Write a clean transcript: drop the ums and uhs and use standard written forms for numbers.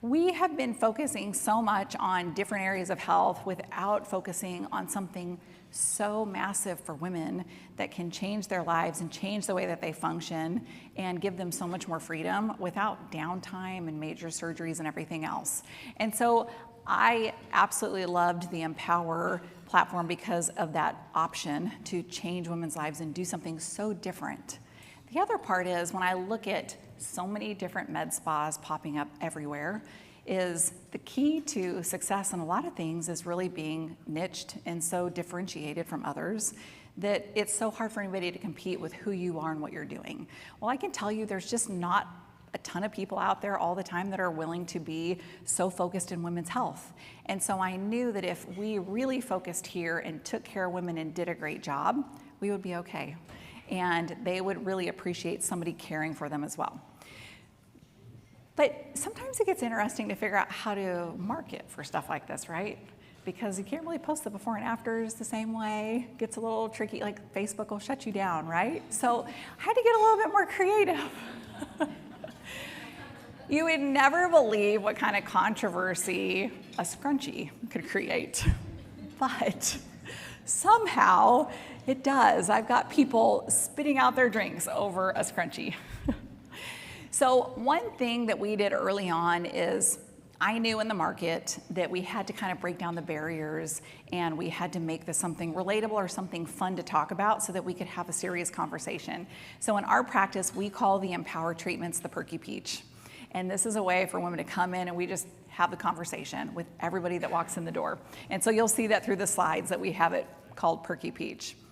We have been focusing so much on different areas of health without focusing on something so massive for women that can change their lives and change the way that they function and give them so much more freedom without downtime and major surgeries and everything else. And so I absolutely loved the Empower platform because of that option to change women's lives and do something so different. The other part is when I look at so many different med spas popping up everywhere, is the key to success in a lot of things is really being niched and so differentiated from others that it's so hard for anybody to compete with who you are and what you're doing. Well, I can tell you there's just not a ton of people out there all the time that are willing to be so focused in women's health. And so I knew that if we really focused here and took care of women and did a great job, we would be okay. And they would really appreciate somebody caring for them as well. But sometimes it gets interesting to figure out how to market for stuff like this, right? Because you can't really post the before and afters the same way. It gets a little tricky, like Facebook will shut you down, right? So I had to get a little bit more creative. You would never believe what kind of controversy a scrunchie could create. But somehow it does. I've got people spitting out their drinks over a scrunchie. So one thing that we did early on is I knew in the market that we had to kind of break down the barriers and we had to make this something relatable or something fun to talk about so that we could have a serious conversation. So in our practice, we call the Empower treatments the Perky Peach. And this is a way for women to come in and we just have the conversation with everybody that walks in the door. And so you'll see that through the slides that we have it called Perky Peach.